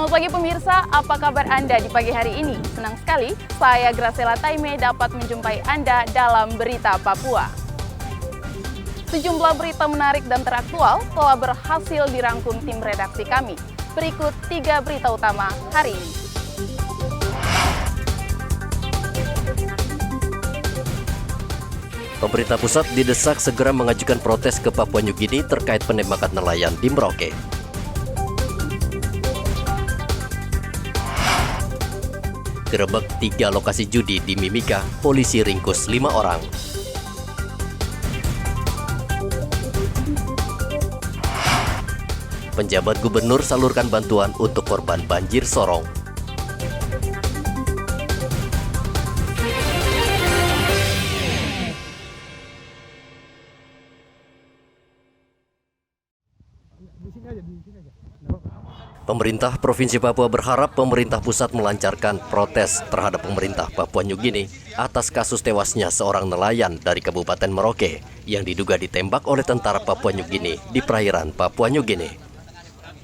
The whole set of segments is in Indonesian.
Selamat pagi pemirsa, apa kabar Anda di pagi hari ini? Senang sekali, saya Graciela Taime dapat menjumpai Anda dalam Berita Papua. Sejumlah berita menarik dan teraktual telah berhasil dirangkum tim redaksi kami. Berikut 3 berita utama hari ini. Pemerintah pusat didesak segera mengajukan protes ke Papua New Guinea terkait penembakan nelayan di Merauke. Gerebek 3 lokasi judi di Mimika, polisi ringkus 5 orang. Penjabat gubernur salurkan bantuan untuk korban banjir Sorong. Pemerintah Provinsi Papua berharap pemerintah pusat melancarkan protes terhadap pemerintah Papua New Guinea atas kasus tewasnya seorang nelayan dari Kabupaten Merauke yang diduga ditembak oleh tentara Papua New Guinea di perairan Papua New Guinea.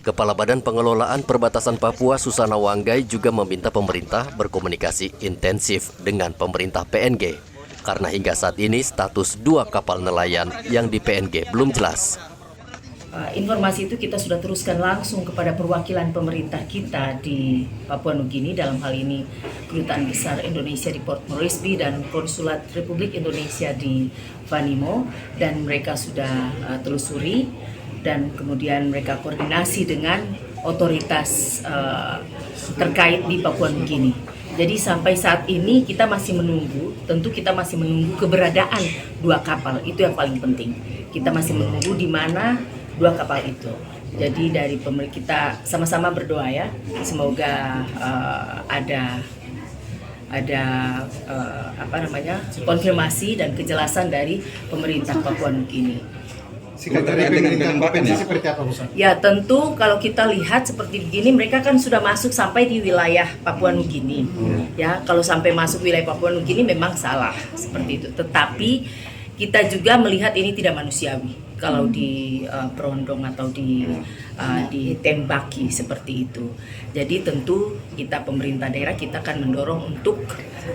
Kepala Badan Pengelolaan Perbatasan Papua Susana Wanggai juga meminta pemerintah berkomunikasi intensif dengan pemerintah PNG karena hingga saat ini status 2 kapal nelayan yang di PNG belum jelas. Informasi itu kita sudah teruskan langsung kepada perwakilan pemerintah kita di Papua New Guinea, dalam hal ini Kedutaan Besar Indonesia di Port Moresby dan Konsulat Republik Indonesia di Vanimo, dan mereka sudah telusuri dan kemudian mereka koordinasi dengan otoritas terkait di Papua New Guinea. Jadi sampai saat ini kita masih menunggu, tentu kita masih menunggu keberadaan 2 kapal, itu yang paling penting. Kita masih menunggu di mana 2 kapal itu. Jadi dari pemerintah kita sama-sama berdoa ya, semoga ada konfirmasi dan kejelasan dari pemerintah Papua New Guinea. Sikap dari pemerintah provinsi seperti apa, Bu? Ya tentu kalau kita lihat seperti begini, mereka kan sudah masuk sampai di wilayah Papua New Guinea. Ya, kalau sampai masuk wilayah Papua New Guinea memang salah seperti itu. Tetapi kita juga melihat ini tidak manusiawi kalau di perondong atau ditembaki seperti itu. Jadi tentu kita pemerintah daerah kita akan mendorong untuk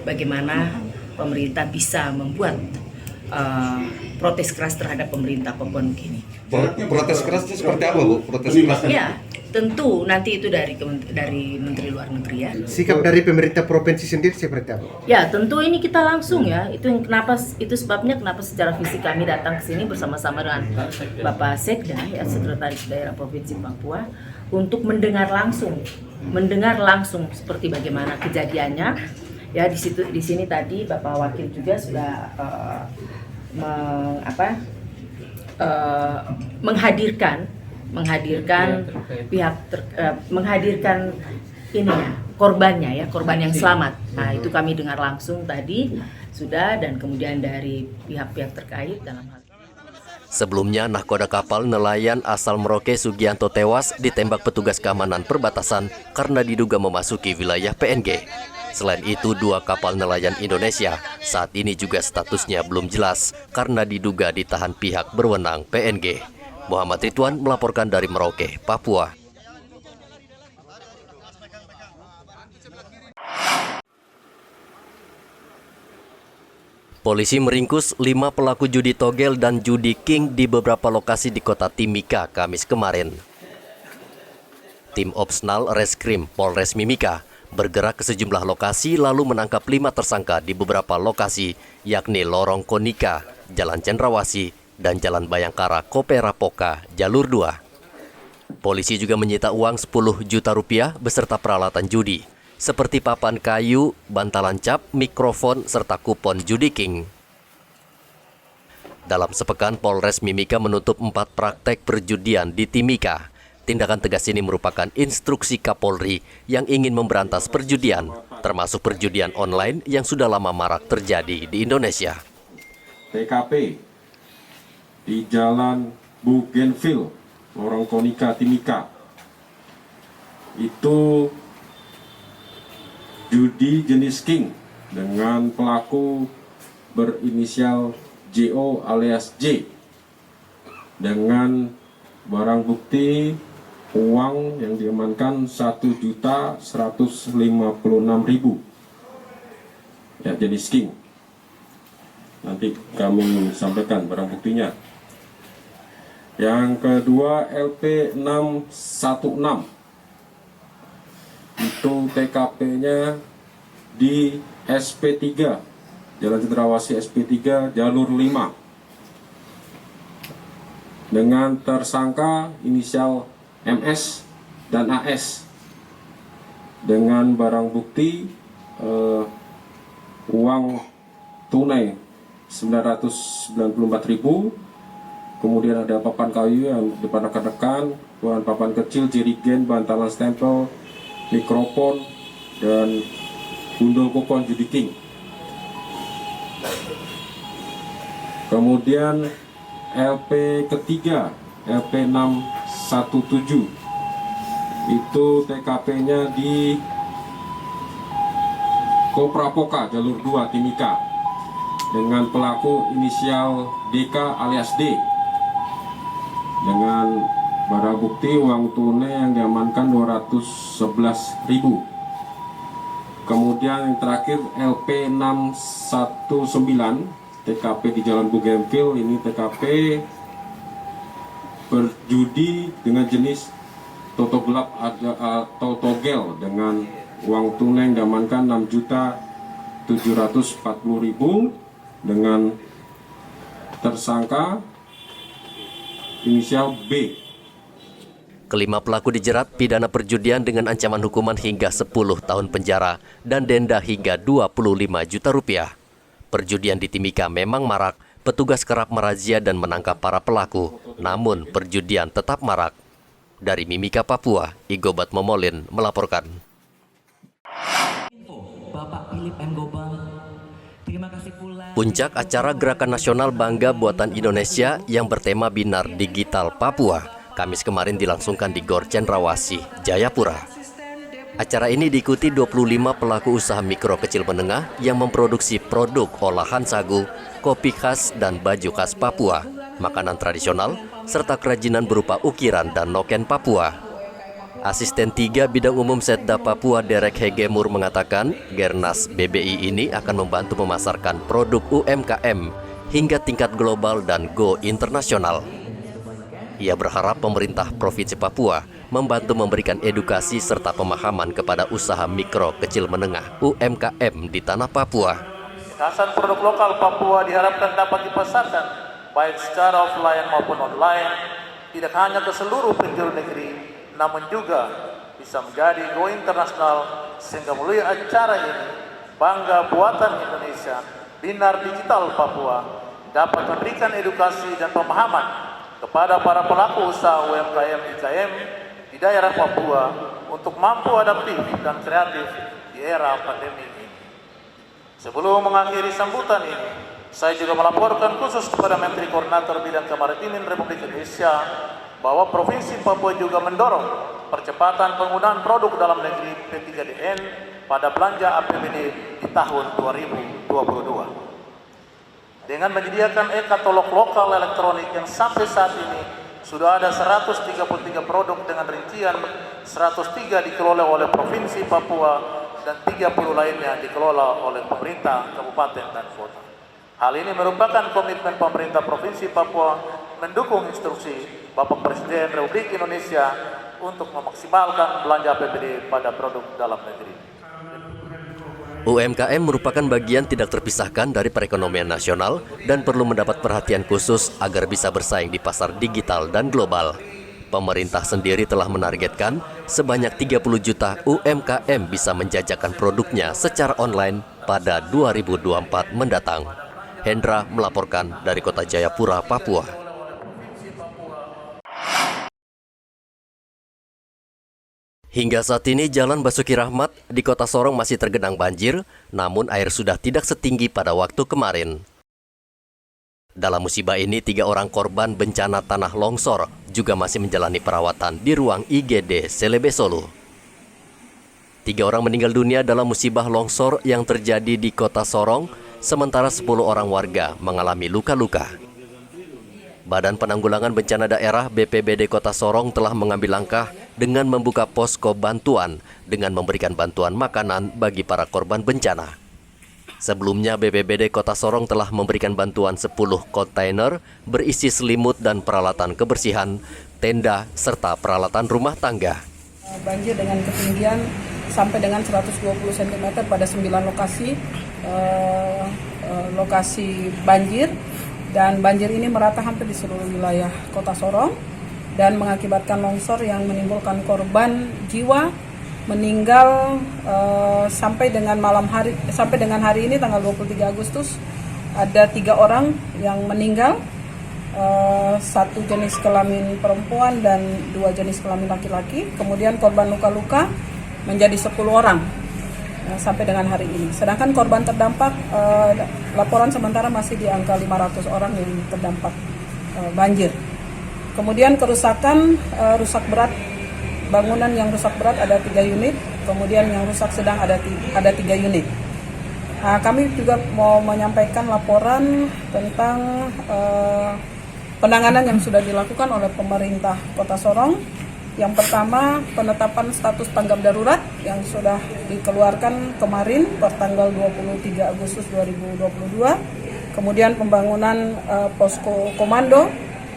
bagaimana pemerintah bisa membuat protes keras terhadap pemerintah Papua New Guinea. Protes kerasnya seperti apa, Bu? Protes kerasnya? Ya, tentu nanti itu dari Menteri Luar Negeri ya. Sikap dari pemerintah provinsi sendiri seperti apa? Ya, tentu ini kita langsung ya. Itu sebabnya kenapa secara fisik kami datang ke sini bersama-sama dengan Bapak Sekda ya, Sekretaris Daerah Provinsi Papua, untuk mendengar langsung seperti bagaimana kejadiannya. Ya, di sini tadi Bapak Wakil juga sudah menghadirkan korbannya ya, korban yang selamat. Nah, itu kami dengar langsung tadi sudah, dan kemudian dari pihak-pihak terkait dalam hal ini. Sebelumnya, nahkoda kapal nelayan asal Merauke Sugianto tewas ditembak petugas keamanan perbatasan karena diduga memasuki wilayah PNG. Selain itu, 2 kapal nelayan Indonesia saat ini juga statusnya belum jelas karena diduga ditahan pihak berwenang PNG. Muhammad Ridwan melaporkan dari Merauke, Papua. Polisi meringkus 5 pelaku judi togel dan judi king di beberapa lokasi di kota Timika, Kamis kemarin. Tim Opsnal Reskrim Polres Mimika bergerak ke sejumlah lokasi lalu menangkap 5 tersangka di beberapa lokasi, yakni Lorong Konika, Jalan Cendrawasih, dan Jalan Bayangkara Koperapoka, Jalur 2. Polisi juga menyita uang 10 juta rupiah beserta peralatan judi, seperti papan kayu, bantalan cap, mikrofon, serta kupon judi king. Dalam sepekan, Polres Mimika menutup 4 praktek perjudian di Timika. Tindakan tegas ini merupakan instruksi Kapolri yang ingin memberantas perjudian, termasuk perjudian online yang sudah lama marak terjadi di Indonesia. TKP di Jalan Bougainville, Lorong Konika, Timika. Itu judi jenis king dengan pelaku berinisial JO alias J dengan barang bukti uang yang diamankan 1.156.000 ya, jenis king. Nanti kami sampaikan barang buktinya. Yang kedua LP616, itu TKP-nya di SP3, Jalan Cendrawasih SP3 jalur 5, dengan tersangka inisial MS dan AS, dengan barang bukti uang tunai 994.000, kemudian ada papan kayu yang depan rekan-rekan, bahan papan kecil, jerigen, bantalan stempel, mikrofon, dan gundul kupon judi king. Kemudian LP ketiga, LP617, itu TKP-nya di Koprapoka jalur 2 Timika, dengan pelaku inisial DK alias D, dengan barang bukti uang tunai yang diamankan 211.000. Kemudian yang terakhir LP619, TKP di Jalan Bougainville, ini TKP berjudi dengan jenis toto gelap atau togel, dengan uang tunai yang diamankan 6.740.000, dengan tersangka inisial B. Kelima pelaku dijerat pidana perjudian dengan ancaman hukuman hingga 10 tahun penjara dan denda hingga 25 juta rupiah. Perjudian di Timika memang marak, petugas kerap merazia dan menangkap para pelaku, namun perjudian tetap marak. Dari Mimika, Papua, Igobat Momolin melaporkan. Puncak acara Gerakan Nasional Bangga Buatan Indonesia yang bertema Binar Digital Papua, Kamis kemarin dilangsungkan di Gor Cendrawasih, Jayapura. Acara ini diikuti 25 pelaku usaha mikro kecil menengah yang memproduksi produk olahan sagu, kopi khas dan baju khas Papua, makanan tradisional, serta kerajinan berupa ukiran dan noken Papua. Asisten 3 Bidang Umum Setda Papua Derek Hegemur mengatakan, Gernas BBI ini akan membantu memasarkan produk UMKM hingga tingkat global dan go internasional. Ia berharap pemerintah Provinsi Papua membantu memberikan edukasi serta pemahaman kepada usaha mikro kecil menengah UMKM di tanah Papua. Kekhasan produk lokal Papua diharapkan dapat dipasarkan baik secara offline maupun online, tidak hanya ke seluruh penjuru negeri, namun juga bisa menjadi go internasional, sehingga melalui acara ini Bangga Buatan Indonesia Binar Digital Papua dapat memberikan edukasi dan pemahaman kepada para pelaku usaha UMKM IKM di daerah Papua untuk mampu adaptif dan kreatif di era pandemi ini. Sebelum mengakhiri sambutan ini, saya juga melaporkan khusus kepada Menteri Koordinator Bidang Kemaritiman Republik Indonesia bahwa Provinsi Papua juga mendorong percepatan penggunaan produk dalam negeri P3DN pada belanja APBD di tahun 2022. Dengan menyediakan e-katalog lokal elektronik yang sampai saat ini sudah ada 133 produk dengan rincian 103 dikelola oleh Provinsi Papua dan 30 lainnya dikelola oleh pemerintah kabupaten dan kota. Hal ini merupakan komitmen pemerintah Provinsi Papua mendukung instruksi Bapak Presiden Republik Indonesia untuk memaksimalkan belanja APBD pada produk dalam negeri. UMKM merupakan bagian tidak terpisahkan dari perekonomian nasional dan perlu mendapat perhatian khusus agar bisa bersaing di pasar digital dan global. Pemerintah sendiri telah menargetkan sebanyak 30 juta UMKM bisa menjajakan produknya secara online pada 2024 mendatang. Hendra melaporkan dari Kota Jayapura, Papua. Hingga saat ini Jalan Basuki Rahmat di Kota Sorong masih tergenang banjir, namun air sudah tidak setinggi pada waktu kemarin. Dalam musibah ini, 3 orang korban bencana tanah longsor juga masih menjalani perawatan di ruang IGD Selebe Solo. 3 orang meninggal dunia dalam musibah longsor yang terjadi di Kota Sorong, sementara 10 orang warga mengalami luka-luka. Badan Penanggulangan Bencana Daerah BPBD Kota Sorong telah mengambil langkah dengan membuka posko bantuan dengan memberikan bantuan makanan bagi para korban bencana. Sebelumnya BPBD Kota Sorong telah memberikan bantuan 10 kontainer berisi selimut dan peralatan kebersihan, tenda, serta peralatan rumah tangga. Banjir dengan ketinggian sampai dengan 120 cm pada 9 lokasi banjir. Dan banjir ini merata hampir di seluruh wilayah Kota Sorong dan mengakibatkan longsor yang menimbulkan korban jiwa meninggal sampai dengan hari ini tanggal 23 Agustus ada 3 orang yang meninggal, 1 jenis kelamin perempuan dan 2 jenis kelamin laki-laki. Kemudian korban luka-luka menjadi 10 orang sampai dengan hari ini. Sedangkan korban terdampak laporan sementara masih di angka 500 orang yang terdampak banjir. Kemudian kerusakan rusak berat, bangunan yang rusak berat ada 3 unit, kemudian yang rusak sedang ada 3 unit. Kami juga mau menyampaikan laporan tentang penanganan yang sudah dilakukan oleh pemerintah Kota Sorong. Yang pertama, penetapan status tanggap darurat yang sudah dikeluarkan kemarin per tanggal 23 Agustus 2022. Kemudian pembangunan posko komando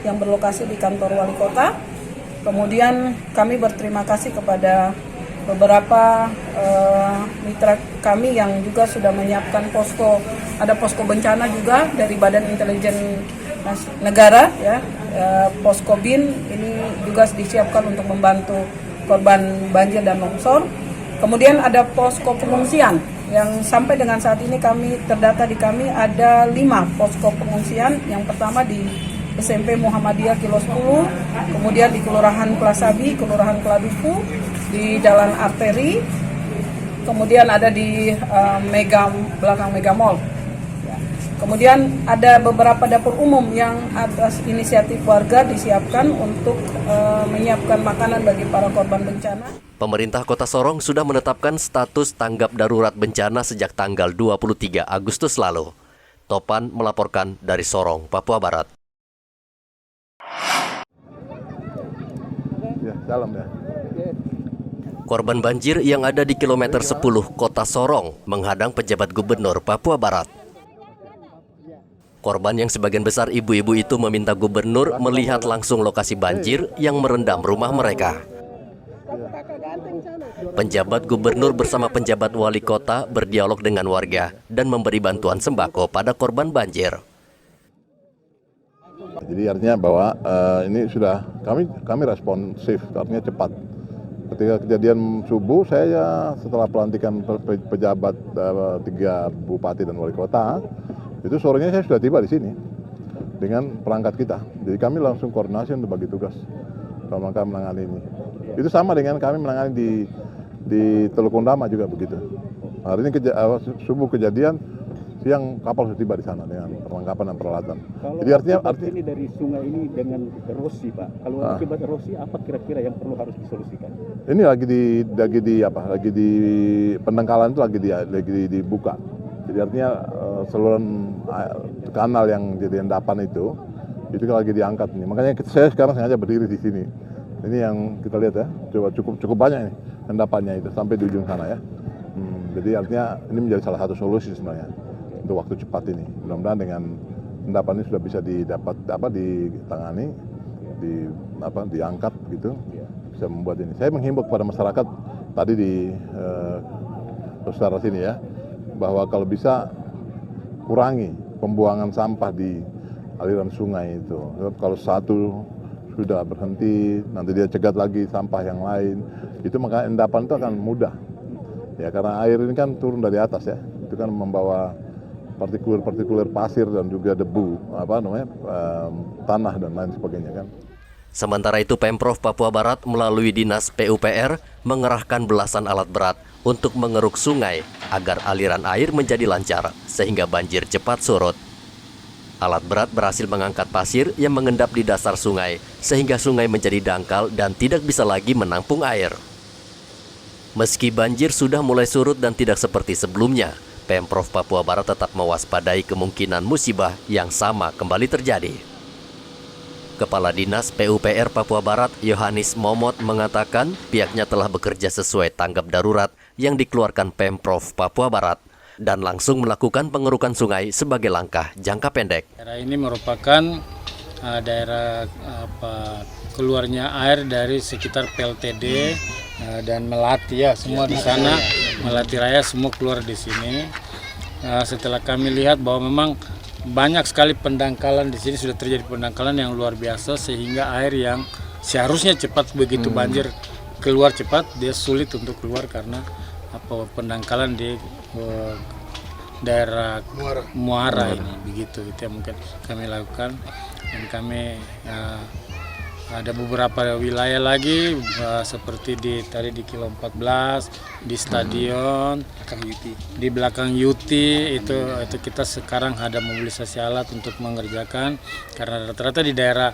yang berlokasi di kantor wali kota. Kemudian kami berterima kasih kepada beberapa mitra kami yang juga sudah menyiapkan posko. Ada posko bencana juga dari Badan Intelijen Negara, ya, posko BIN ini juga disiapkan untuk membantu korban banjir dan longsor. Kemudian ada posko pengungsian yang sampai dengan saat ini terdata di kami ada 5 posko pengungsian. Yang pertama di SMP Muhammadiyah Kilo 10, kemudian di Kelurahan Plasabi, Kelurahan Kladuku, di Jalan Arteri, kemudian ada di belakang Mega Mall. Kemudian ada beberapa dapur umum yang atas inisiatif warga disiapkan untuk menyiapkan makanan bagi para korban bencana. Pemerintah Kota Sorong sudah menetapkan status tanggap darurat bencana sejak tanggal 23 Agustus lalu. Topan melaporkan dari Sorong, Papua Barat. Korban banjir yang ada di kilometer 10 Kota Sorong menghadang pejabat gubernur Papua Barat. Korban yang sebagian besar ibu-ibu itu meminta gubernur melihat langsung lokasi banjir yang merendam rumah mereka. Penjabat gubernur bersama penjabat wali kota berdialog dengan warga dan memberi bantuan sembako pada korban banjir. Jadi artinya bahwa ini sudah kami responsif, artinya cepat. Ketika kejadian subuh, saya setelah pelantikan pejabat 3 bupati dan wali kota, itu sorenya saya sudah tiba di sini dengan perangkat kita. Jadi kami langsung koordinasi untuk bagi tugas dalam rangka menangani ini. Itu sama dengan kami menangani di Teluk Undama juga begitu. Hari ini subuh kejadian, siang kapal sudah tiba di sana dengan perlengkapan dan peralatan. Kalau jadi artinya ini dari sungai ini dengan erosi, Pak. Kalau akibat erosi apa kira-kira yang harus disolusikan? Ini lagi di pendangkalan itu lagi dibuka. Jadi artinya saluran kanal yang jadi endapan itu lagi diangkat nih. Makanya saya sekarang sengaja berdiri di sini. Ini yang kita lihat ya, cukup banyak nih endapannya itu sampai di ujung sana ya. Jadi artinya ini menjadi salah satu solusi sebenarnya untuk waktu cepat ini. Mudah-mudahan dengan endapan ini sudah bisa ditangani, diangkat gitu, bisa membuat ini. Saya menghimbau kepada masyarakat tadi di saudara sini ya, bahwa kalau bisa kurangi pembuangan sampah di aliran sungai itu. Kalau satu sudah berhenti, nanti dia cegat lagi sampah yang lain. Itu maka endapan itu akan mudah. Ya karena air ini kan turun dari atas ya. Itu kan membawa partikuler pasir dan juga debu, tanah dan lain sebagainya kan. Sementara itu Pemprov Papua Barat melalui Dinas PUPR mengerahkan belasan alat berat untuk mengeruk sungai agar aliran air menjadi lancar sehingga banjir cepat surut. Alat berat berhasil mengangkat pasir yang mengendap di dasar sungai sehingga sungai menjadi dangkal dan tidak bisa lagi menampung air. Meski banjir sudah mulai surut dan tidak seperti sebelumnya, Pemprov Papua Barat tetap mewaspadai kemungkinan musibah yang sama kembali terjadi. Kepala Dinas PUPR Papua Barat, Yohanis Momot, mengatakan pihaknya telah bekerja sesuai tanggap darurat yang dikeluarkan Pemprov Papua Barat dan langsung melakukan pengerukan sungai sebagai langkah jangka pendek. Daerah ini merupakan daerah keluarnya air dari sekitar PLTD dan Melati ya, semua di sana, Melati Raya semua keluar di sini. Setelah kami lihat bahwa memang banyak sekali pendangkalan di sini, sudah terjadi pendangkalan yang luar biasa sehingga air yang seharusnya cepat begitu banjir keluar cepat, dia sulit untuk keluar karena pendangkalan di daerah muara ini, begitu itu yang mungkin kami lakukan. Dan kami ada beberapa wilayah lagi seperti tadi di Kilo 14, di stadion, di belakang Yuti itu kita sekarang ada mobilisasi alat untuk mengerjakan karena rata-rata di daerah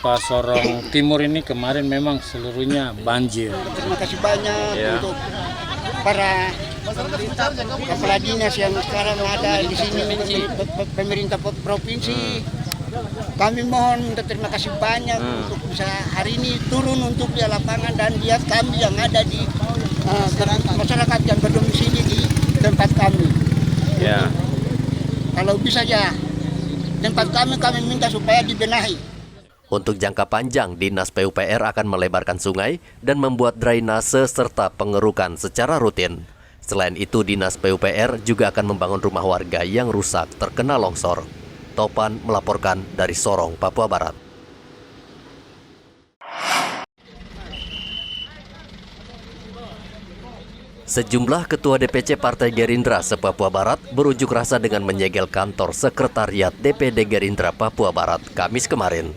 Sorong Timur ini kemarin memang seluruhnya banjir. Terima kasih banyak untuk para kepala dinas yang sekarang ada di sini, pemerintah provinsi. Kami mohon minta terima kasih banyak untuk bisa hari ini turun untuk di lapangan dan lihat kami yang ada di masyarakat yang berdomisili di tempat kami. Ya. Kalau bisa ya tempat kami minta supaya dibenahi. Untuk jangka panjang, Dinas PUPR akan melebarkan sungai dan membuat drainase serta pengerukan secara rutin. Selain itu, Dinas PUPR juga akan membangun rumah warga yang rusak terkena longsor. Topan melaporkan dari Sorong, Papua Barat. Sejumlah ketua DPC Partai Gerindra se-Papua Barat berunjuk rasa dengan menyegel kantor Sekretariat DPD Gerindra Papua Barat Kamis kemarin.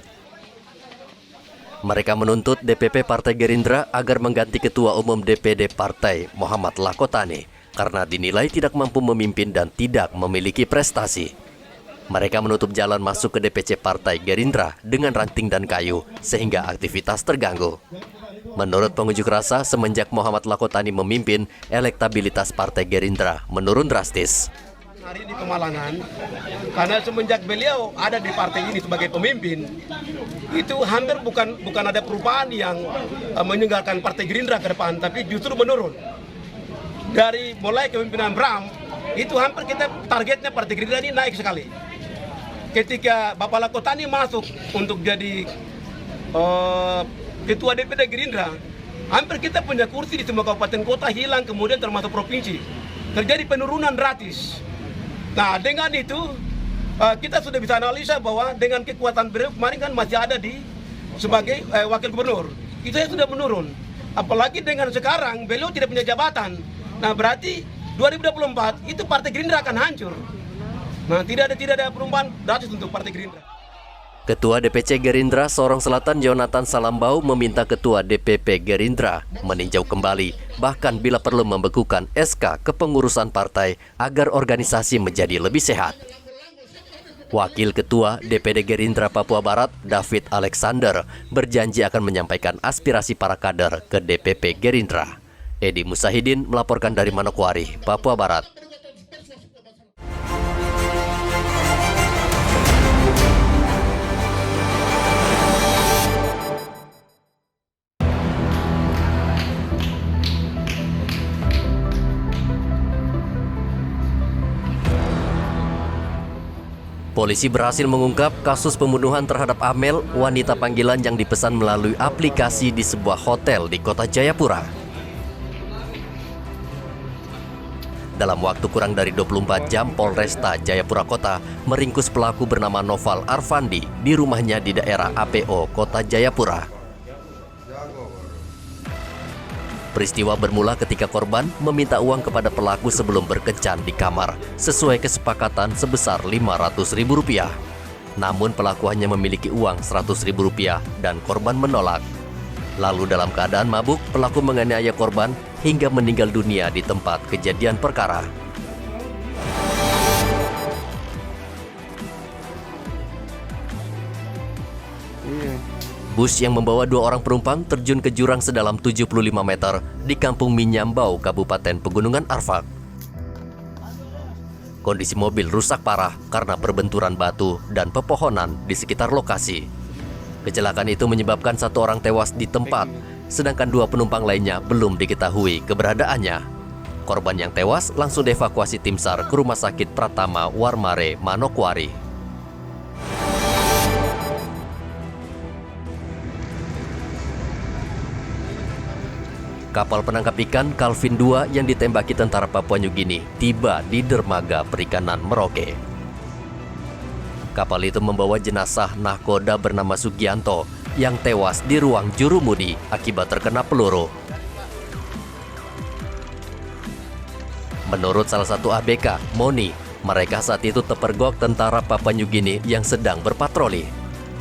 Mereka menuntut DPP Partai Gerindra agar mengganti Ketua Umum DPD Partai Muhammad Lakotani karena dinilai tidak mampu memimpin dan tidak memiliki prestasi. Mereka menutup jalan masuk ke DPC Partai Gerindra dengan ranting dan kayu sehingga aktivitas terganggu. Menurut pengunjuk rasa, semenjak Muhammad Lakotani memimpin, elektabilitas Partai Gerindra menurun drastis. Hari di kemalangan, karena semenjak beliau ada di partai ini sebagai pemimpin, itu hampir bukan ada perubahan yang menyegarkan Partai Gerindra ke depan, tapi justru menurun. Dari mulai kepemimpinan Bram, itu hampir kita targetnya Partai Gerindra ini naik sekali. Ketika Bapak Lakotani masuk untuk jadi Ketua DPD Gerindra, hampir kita punya kursi di semua kabupaten kota hilang, kemudian termasuk provinsi. Terjadi penurunan drastis. Nah, dengan itu kita sudah bisa analisa bahwa dengan kekuatan beliau kemarin kan masih ada sebagai wakil gubernur. Itu yang sudah menurun. Apalagi dengan sekarang beliau tidak punya jabatan. Nah, berarti 2024 itu Partai Gerindra akan hancur. Nah, tidak ada perubahan drastis untuk Partai Gerindra. Ketua DPC Gerindra Sorong Selatan Jonathan Salambau meminta Ketua DPP Gerindra meninjau kembali, bahkan bila perlu membekukan SK kepengurusan partai agar organisasi menjadi lebih sehat. Wakil Ketua DPD Gerindra Papua Barat, David Alexander, berjanji akan menyampaikan aspirasi para kader ke DPP Gerindra. Edi Musahidin melaporkan dari Manokwari, Papua Barat. Polisi berhasil mengungkap kasus pembunuhan terhadap Amel, wanita panggilan yang dipesan melalui aplikasi di sebuah hotel di kota Jayapura. Dalam waktu kurang dari 24 jam, Polresta Jayapura Kota meringkus pelaku bernama Noval Arfandi di rumahnya di daerah APO Kota Jayapura. Peristiwa bermula ketika korban meminta uang kepada pelaku sebelum berkencan di kamar sesuai kesepakatan sebesar Rp500.000. Namun pelaku hanya memiliki uang Rp100.000 dan korban menolak. Lalu dalam keadaan mabuk, pelaku menganiaya korban hingga meninggal dunia di tempat kejadian perkara. Bus yang membawa 2 orang penumpang terjun ke jurang sedalam 75 meter di Kampung Minyambau, Kabupaten Pegunungan Arfak. Kondisi mobil rusak parah karena perbenturan batu dan pepohonan di sekitar lokasi. Kecelakaan itu menyebabkan 1 orang tewas di tempat, sedangkan 2 penumpang lainnya belum diketahui keberadaannya. Korban yang tewas langsung dievakuasi tim SAR ke Rumah Sakit Pratama Warmare, Manokwari. Kapal penangkap ikan Calvin II yang ditembaki tentara Papua New Guinea tiba di dermaga perikanan Merauke. Kapal itu membawa jenazah nahkoda bernama Sugianto yang tewas di ruang jurumudi akibat terkena peluru. Menurut salah satu ABK, Moni, mereka saat itu terpergok tentara Papua New Guinea yang sedang berpatroli.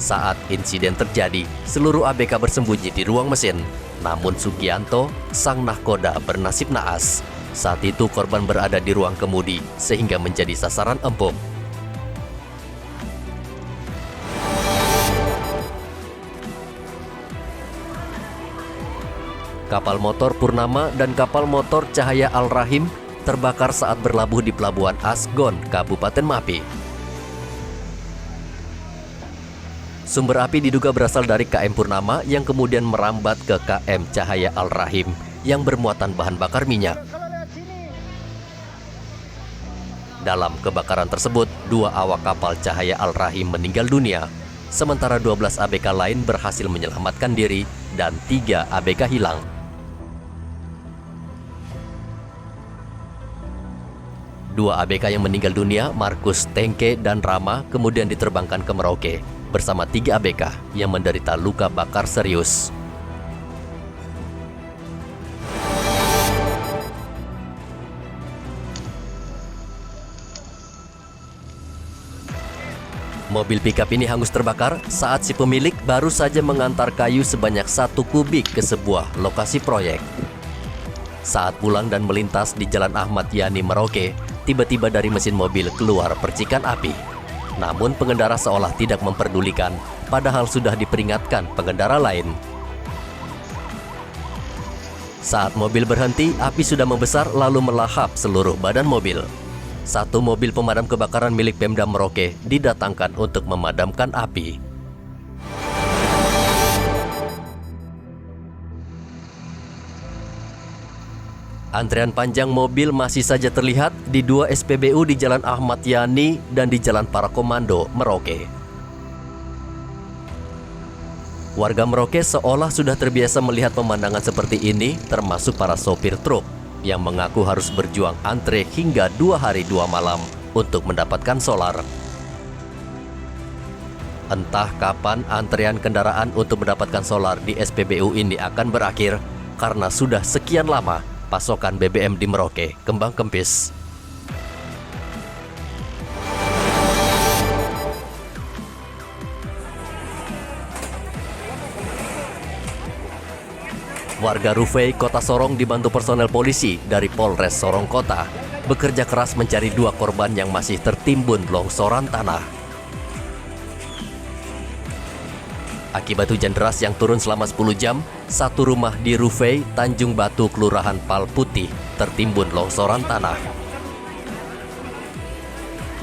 Saat insiden terjadi, seluruh ABK bersembunyi di ruang mesin. Namun Sugianto, sang nahkoda, bernasib naas. Saat itu korban berada di ruang kemudi sehingga menjadi sasaran empuk. Kapal motor Purnama dan kapal motor Cahaya Al-Rahim terbakar saat berlabuh di Pelabuhan Asgon, Kabupaten Mapi. Sumber api diduga berasal dari KM Purnama yang kemudian merambat ke KM Cahaya Al-Rahim yang bermuatan bahan bakar minyak. Dalam kebakaran tersebut, 2 awak kapal Cahaya Al-Rahim meninggal dunia, sementara 12 ABK lain berhasil menyelamatkan diri dan 3 ABK hilang. Dua ABK yang meninggal dunia, Markus Tengke dan Rama, kemudian diterbangkan ke Merauke bersama 3 ABK yang menderita luka bakar serius. Mobil pickup ini hangus terbakar saat si pemilik baru saja mengantar kayu sebanyak 1 kubik ke sebuah lokasi proyek. Saat pulang dan melintas di Jalan Ahmad Yani Merauke, tiba-tiba dari mesin mobil keluar percikan api. Namun pengendara seolah tidak memperdulikan, padahal sudah diperingatkan pengendara lain. Saat mobil berhenti, api sudah membesar lalu melahap seluruh badan mobil. 1 mobil pemadam kebakaran milik Pemda Merauke didatangkan untuk memadamkan api. Antrean panjang mobil masih saja terlihat di 2 SPBU di Jalan Ahmad Yani dan di Jalan Para Komando, Merauke. Warga Merauke seolah sudah terbiasa melihat pemandangan seperti ini, termasuk para sopir truk yang mengaku harus berjuang antre hingga 2 hari 2 malam untuk mendapatkan solar. Entah kapan antrean kendaraan untuk mendapatkan solar di SPBU ini akan berakhir karena sudah sekian lama pasokan BBM di Merauke kembang kempis. Warga Rufai, Kota Sorong dibantu personel polisi dari Polres Sorong Kota bekerja keras mencari 2 korban yang masih tertimbun longsoran tanah. Akibat hujan deras yang turun selama 10 jam, 1 rumah di Rufai, Tanjung Batu, Kelurahan Pal Putih, tertimbun longsoran tanah.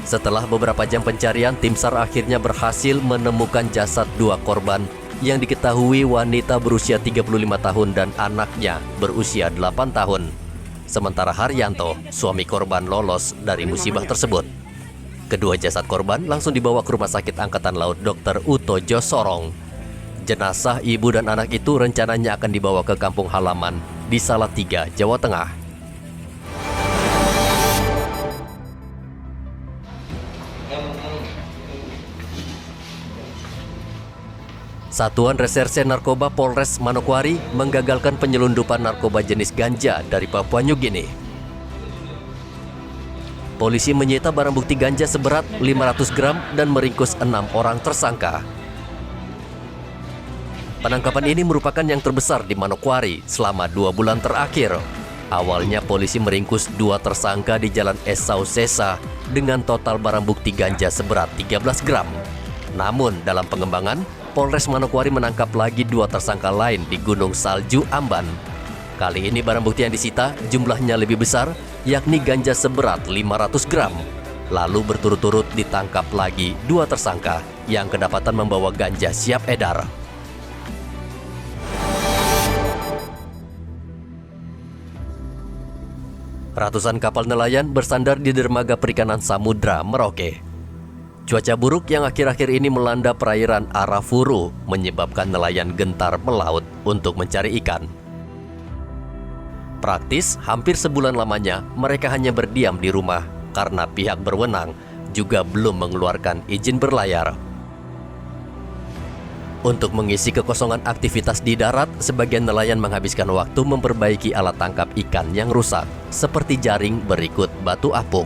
Setelah beberapa jam pencarian, tim SAR akhirnya berhasil menemukan jasad 2 korban yang diketahui wanita berusia 35 tahun dan anaknya berusia 8 tahun. Sementara Haryanto, suami korban, lolos dari musibah tersebut. Kedua jasad korban langsung dibawa ke Rumah Sakit Angkatan Laut Dr. Utojo Sorong. Jenazah ibu dan anak itu rencananya akan dibawa ke kampung halaman di Salatiga, Jawa Tengah. Satuan Reserse Narkoba Polres Manokwari menggagalkan penyelundupan narkoba jenis ganja dari Papua New Guinea. Polisi menyita barang bukti ganja seberat 500 gram dan meringkus 6 orang tersangka. Penangkapan ini merupakan yang terbesar di Manokwari selama 2 bulan terakhir. Awalnya polisi meringkus 2 tersangka di Jalan Esau Sesa dengan total barang bukti ganja seberat 13 gram. Namun dalam pengembangan, Polres Manokwari menangkap lagi 2 tersangka lain di Gunung Salju Amban. Kali ini barang bukti yang disita jumlahnya lebih besar, yakni ganja seberat 500 gram. Lalu berturut-turut ditangkap lagi 2 tersangka yang kedapatan membawa ganja siap edar. Ratusan kapal nelayan bersandar di dermaga perikanan Samudra Merauke. Cuaca buruk yang akhir-akhir ini melanda perairan Arafuru menyebabkan nelayan gentar melaut untuk mencari ikan. Praktis, hampir sebulan lamanya mereka hanya berdiam di rumah karena pihak berwenang juga belum mengeluarkan izin berlayar. Untuk mengisi kekosongan aktivitas di darat, sebagian nelayan menghabiskan waktu memperbaiki alat tangkap ikan yang rusak, seperti jaring berikut batu apung.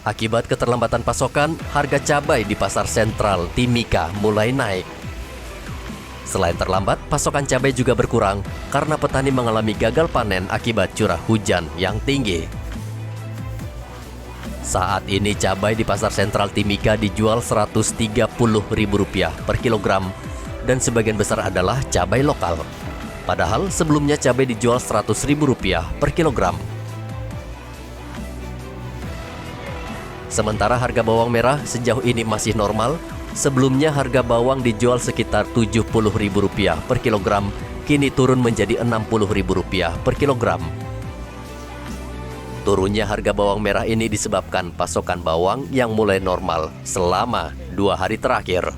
Akibat keterlambatan pasokan, harga cabai di pasar sentral Timika mulai naik. Selain terlambat, pasokan cabai juga berkurang karena petani mengalami gagal panen akibat curah hujan yang tinggi. Saat ini cabai di pasar sentral Timika dijual Rp130.000 per kilogram dan sebagian besar adalah cabai lokal. Padahal sebelumnya cabai dijual Rp100.000 per kilogram. Sementara harga bawang merah sejauh ini masih normal. Sebelumnya harga bawang dijual sekitar Rp70.000 per kilogram, kini turun menjadi Rp60.000 per kilogram. Turunnya harga bawang merah ini disebabkan pasokan bawang yang mulai normal selama 2 hari terakhir.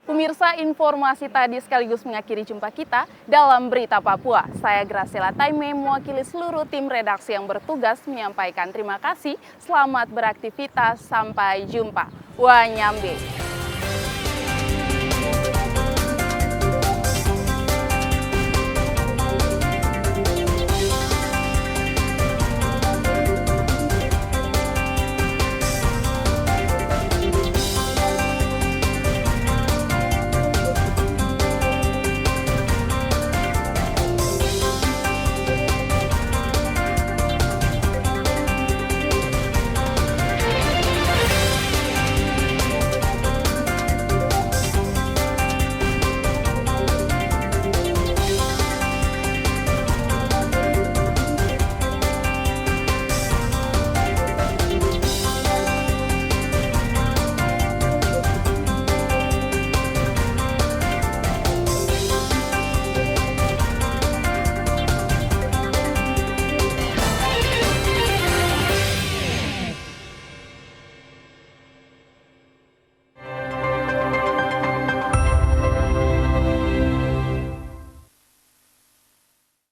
Pemirsa, informasi tadi sekaligus mengakhiri jumpa kita dalam Berita Papua. Saya Graciela Taime mewakili seluruh tim redaksi yang bertugas menyampaikan terima kasih. Selamat beraktivitas, sampai jumpa. Wanyambe.